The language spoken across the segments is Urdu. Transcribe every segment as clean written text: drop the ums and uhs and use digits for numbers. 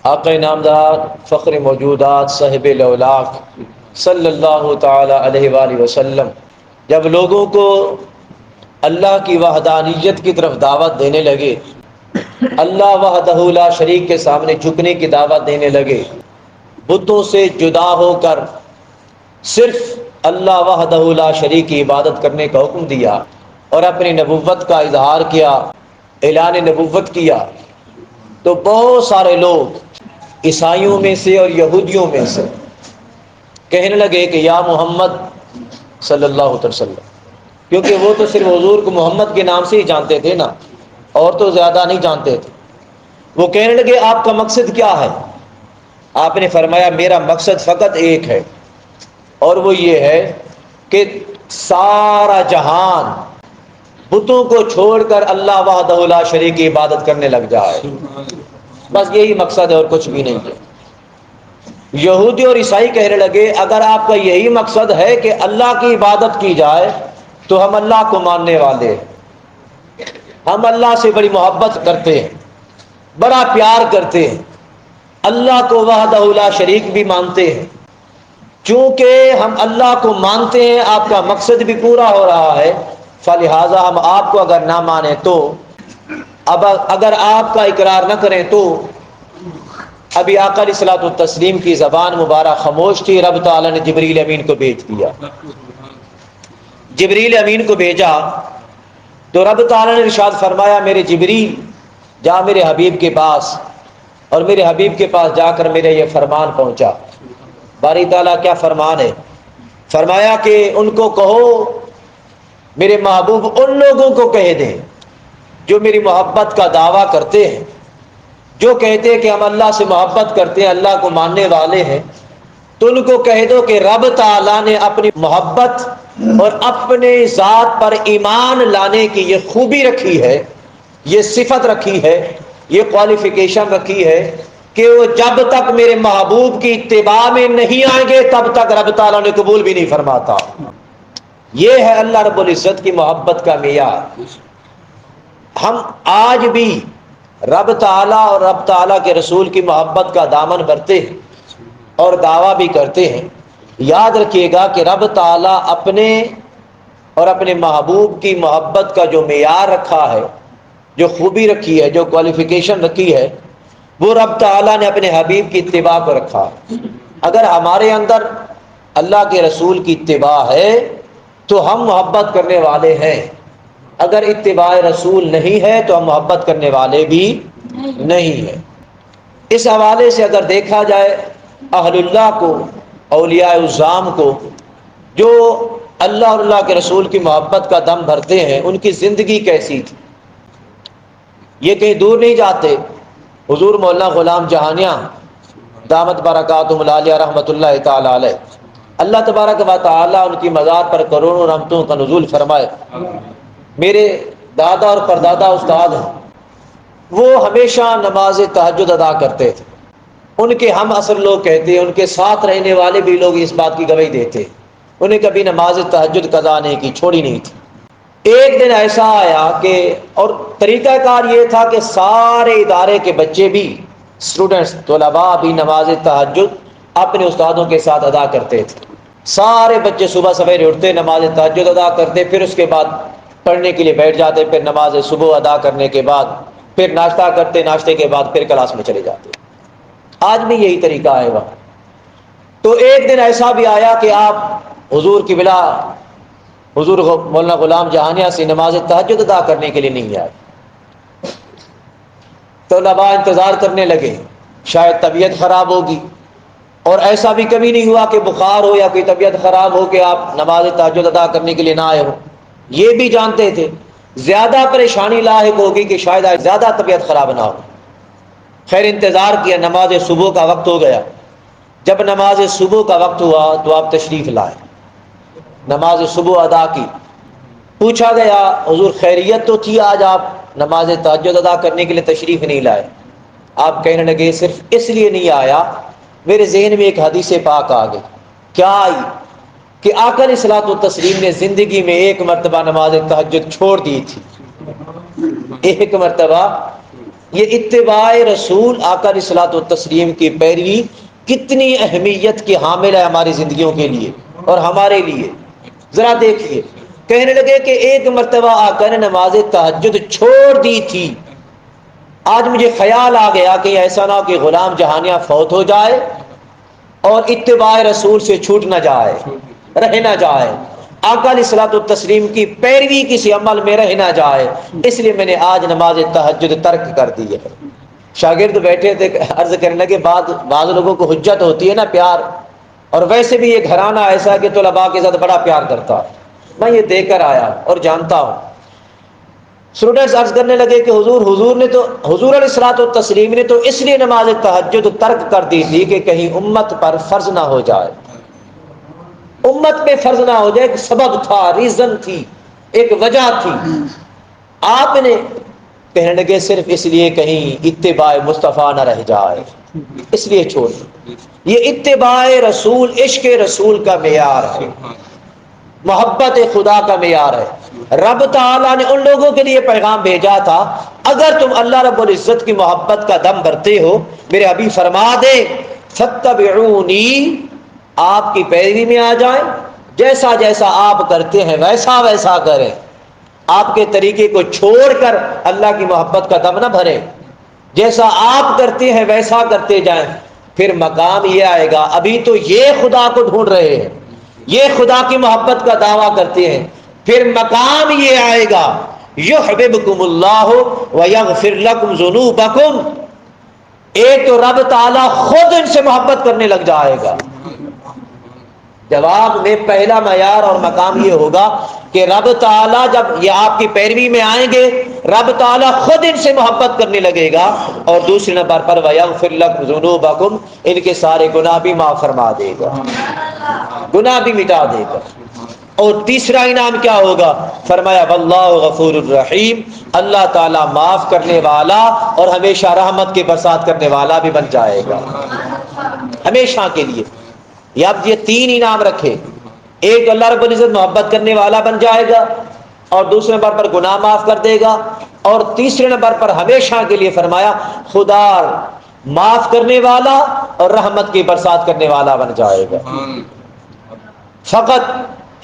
آقا نامدار فخر موجودات صاحب الاولاق صلی اللہ تعالی علیہ وآلہ وسلم جب لوگوں کو اللہ کی وحدانیت کی طرف دعوت دینے لگے، اللہ وحدہ لا شریک کے سامنے جھکنے کی دعوت دینے لگے، بتوں سے جدا ہو کر صرف اللہ وحدہ لا شریک کی عبادت کرنے کا حکم دیا اور اپنی نبوت کا اظہار کیا، اعلان نبوت کیا، تو بہت سارے لوگ عیسائیوں میں سے اور یہودیوں میں سے کہنے لگے کہ یا محمد صلی اللہ علیہ وسلم، کیونکہ وہ تو صرف حضور کو محمد کے نام سے ہی جانتے تھے نا، اور تو زیادہ نہیں جانتے تھے۔ وہ کہنے لگے آپ کا مقصد کیا ہے؟ آپ نے فرمایا میرا مقصد فقط ایک ہے، اور وہ یہ ہے کہ سارا جہان بتوں کو چھوڑ کر اللہ وحدہ لا شریک کی عبادت کرنے لگ جائے، بس یہی مقصد ہے اور کچھ بھی نہیں ہے۔ یہودی اور عیسائی کہنے لگے اگر آپ کا یہی مقصد ہے کہ اللہ کی عبادت کی جائے تو ہم اللہ کو ماننے والے ہیں، ہم اللہ سے بڑی محبت کرتے ہیں، بڑا پیار کرتے ہیں، اللہ کو وحدہ لا شریک بھی مانتے ہیں۔ چونکہ ہم اللہ کو مانتے ہیں، آپ کا مقصد بھی پورا ہو رہا ہے، فلہذا ہم آپ کو اگر نہ مانیں تو، اب اگر آپ کا اقرار نہ کریں تو، ابھی آقا علیہ الصلوۃ والتسلیم کی زبان مبارک خاموش تھی، رب تعالیٰ نے جبریل امین کو بھیج دیا۔ جبریل امین کو بھیجا تو رب تعالیٰ نے ارشاد فرمایا میرے جبریل جا میرے حبیب کے پاس، اور میرے حبیب کے پاس جا کر میرے یہ فرمان پہنچا۔ باری تعالیٰ کیا فرمان ہے؟ فرمایا کہ ان کو کہو میرے محبوب ان لوگوں کو کہہ دیں جو میری محبت کا دعویٰ کرتے ہیں، جو کہتے ہیں کہ ہم اللہ سے محبت کرتے ہیں، اللہ کو ماننے والے ہیں، تو ان کو کہہ دو کہ رب تعالیٰ نے اپنی محبت اور اپنے ذات پر ایمان لانے کی یہ خوبی رکھی ہے، یہ صفت رکھی ہے، یہ کوالیفیکیشن رکھی ہے کہ وہ جب تک میرے محبوب کی اتباع میں نہیں آئیں گے تب تک رب تعالیٰ نے قبول بھی نہیں فرماتا۔ یہ ہے اللہ رب العزت کی محبت کا معیار۔ ہم آج بھی رب تعالیٰ اور رب تعالیٰ کے رسول کی محبت کا دامن بھرتے ہیں اور دعویٰ بھی کرتے ہیں۔ یاد رکھیے گا کہ رب تعالیٰ اپنے اور اپنے محبوب کی محبت کا جو معیار رکھا ہے، جو خوبی رکھی ہے، جو کوالیفیکیشن رکھی ہے، وہ رب تعالیٰ نے اپنے حبیب کی اتباع کو رکھا۔ اگر ہمارے اندر اللہ کے رسول کی اتباع ہے تو ہم محبت کرنے والے ہیں، اگر اتباع رسول نہیں ہے تو ہم محبت کرنے والے بھی نہیں ہیں۔ اس حوالے سے اگر دیکھا جائے اہل اللہ کو، اولیاء الظام کو، جو اللہ اور اللہ کے رسول کی محبت کا دم بھرتے ہیں، ان کی زندگی کیسی تھی؟ یہ کہیں دور نہیں جاتے۔ حضور مولانا غلام جہانیاں دامت برکاتہم العالیہ رحمۃ اللہ تعالی علیہ، اللہ تبارک و تعالی ان کی مزار پر کروڑوں رحمتوں کا نزول فرمائے۔ میرے دادا اور پردادا استاد ہیں، وہ ہمیشہ نماز تہجد ادا کرتے تھے۔ ان کے ہم اثر لوگ کہتے ہیں، ان کے ساتھ رہنے والے بھی لوگ اس بات کی گواہی دیتے، انہیں کبھی نماز تہجد قضا نہیں کی، چھوڑی نہیں تھی۔ ایک دن ایسا آیا کہ، اور طریقہ کار یہ تھا کہ سارے ادارے کے بچے بھی، اسٹوڈنٹس، طلباء بھی نماز تہجد اپنے استادوں کے ساتھ ادا کرتے تھے۔ سارے بچے صبح سویرے اٹھتے، نماز تہجد ادا کرتے، پھر اس کے بعد پڑھنے کے لیے بیٹھ جاتے، پھر نماز صبح ادا کرنے کے بعد پھر ناشتہ کرتے، ناشتے کے بعد پھر کلاس میں چلے جاتے۔ آج بھی یہی طریقہ ہے وہاں۔ تو ایک دن ایسا بھی آیا کہ آپ حضور کی بلا، حضور مولانا غلام جہانیہ سے نماز تہجد ادا کرنے کے لیے نہیں آئے۔ طلباء انتظار کرنے لگے، شاید طبیعت خراب ہوگی، اور ایسا بھی کبھی نہیں ہوا کہ بخار ہو یا کوئی طبیعت خراب ہو کہ آپ نماز تہجد ادا کرنے کے لیے نہ آئے ہو۔ یہ بھی جانتے تھے زیادہ پریشانی لاحق ہوگی کہ شاید آج زیادہ طبیعت خراب نہ ہو۔ خیر انتظار کیا، نماز صبح کا وقت ہو گیا۔ جب نماز صبح کا وقت ہوا تو آپ تشریف لائے، نماز صبح ادا کی۔ پوچھا گیا حضور خیریت تو تھی، آج آپ نماز تہجد ادا کرنے کے لیے تشریف نہیں لائے؟ آپ کہنے لگے صرف اس لیے نہیں آیا، میرے ذہن میں ایک حدیث پاک آ گئی۔ کیا آئی؟ کہ آقا علیہ الصلوۃ والتسلیم نے زندگی میں ایک مرتبہ نماز تہجد چھوڑ دی تھی، ایک مرتبہ یہ اتباع رسول آقا علیہ الصلوۃ والتسلیم کی پیروی کتنی اہمیت کی حامل ہے ہماری زندگیوں کے لیے اور ہمارے لیے. ذرا دیکھیے، کہنے لگے کہ ایک مرتبہ آقا نے نماز تہجد چھوڑ دی تھی. آج مجھے خیال آ گیا کہ ایسا نہ ہو کہ غلام جہانیہ فوت ہو جائے اور اتباع رسول سے چھوٹ نہ جائے، رہ نہ جائے، آقا علیہ الصلوۃ والتسلیم کی پیروی کسی عمل میں رہ نہ جائے. اس لیے میں نے آج نماز تہجد ترک کر دی ہے. شاگرد بیٹھے تھے، عرض کرنے لگے بعض لوگوں کو حجت ہوتی ہے نا پیار، اور ویسے بھی یہ گھرانہ ایسا ہے کہ طلباء کے ساتھ بڑا پیار کرتا ہے. میں یہ دے کر آیا اور جانتا ہوں. اسٹوڈنٹس عرض کرنے لگے کہ حضور علیہ الصلوۃ والتسلیم نے تو اس لیے نماز تہجد ترک کر دی تھی کہ کہیں امت پر فرض نہ ہو جائے، امت پہ فرض نہ ہو جائے. ایک سبب تھا، ریزن تھی، ایک وجہ تھی. آپ نے کہنے لگے صرف اس لیے کہیں اتباع مصطفیٰ نہ رہ جائے، اس لیے چھوڑ. یہ اتباع رسول عشق رسول کا معیار ہے، محبت خدا کا معیار ہے. رب تعالیٰ نے ان لوگوں کے لیے پیغام بھیجا تھا، اگر تم اللہ رب العزت کی محبت کا دم بھرتے ہو، میرے حبیب فرما دے فاتبعونی، آپ کی پیروی میں آ جائیں، جیسا جیسا آپ کرتے ہیں ویسا ویسا کریں. آپ کے طریقے کو چھوڑ کر اللہ کی محبت کا دم نہ بھریں، جیسا آپ کرتے ہیں ویسا کرتے جائیں. پھر مقام یہ آئے گا، ابھی تو یہ خدا کو ڈھونڈ رہے ہیں، یہ خدا کی محبت کا دعویٰ کرتے ہیں. پھر مقام یہ آئے گا یحببکم اللہ ویغفر لکم ذنوبکم، ایک تو رب تعالیٰ خود ان سے محبت کرنے لگ جائے گا. جواب میں پہلا معیار اور مقام یہ ہوگا کہ رب تعالیٰ جب یہ آپ کی پیروی میں آئیں گے، رب تعالیٰ خود ان سے محبت کرنے لگے گا. اور دوسرے نمبر پر وَيَغْفِرْ لَكُمْ ذُنُوبَكُمْ، ان کے سارے گناہ بھی معاف فرما دے گا، گناہ بھی مٹا دے گا. اور تیسرا انعام کیا ہوگا؟ فرمایا واللہ غفور الرحیم، اللہ تعالیٰ معاف کرنے والا اور ہمیشہ رحمت کے برسات کرنے والا بھی بن جائے گا ہمیشہ کے لیے. اب یہ تین انعام رکھے، ایک اللہ رب العزت محبت کرنے والا بن جائے گا، اور دوسرے نمبر پر گناہ معاف کر دے گا، اور تیسرے نمبر پر ہمیشہ کے لیے فرمایا خدا معاف کرنے والا اور رحمت کی برسات کرنے والا بن جائے گا. فقط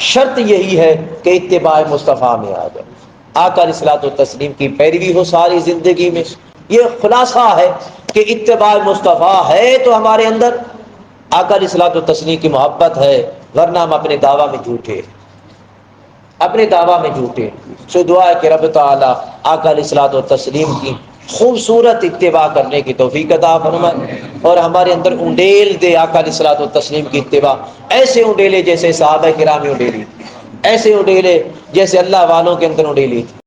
شرط یہی ہے کہ اتباع مصطفیٰ میں آ جائے، آقا علیہ الصلوۃ والتسلیم کی پیروی ہو ساری زندگی میں. یہ خلاصہ ہے کہ اتباع مصطفیٰ ہے تو ہمارے اندر آقا علیہ الصلوۃ والتسلیم کی محبت ہے، ورنہ ہم اپنے دعویٰ میں جھوٹے، اپنے دعویٰ میں جھوٹے. سو دعا ہے کہ رب تعالیٰ آقا علیہ الصلوۃ والتسلیم کی خوبصورت اتباع کرنے کی توفیق عطا فرمائے اور ہمارے اندر انڈیل دے آقا علیہ الصلوۃ والتسلیم کی اتباع. ایسے انڈیلے جیسے صحابہ کرام انڈیلی، ایسے انڈیلے جیسے اللہ والوں کے اندر انڈیلی تھی.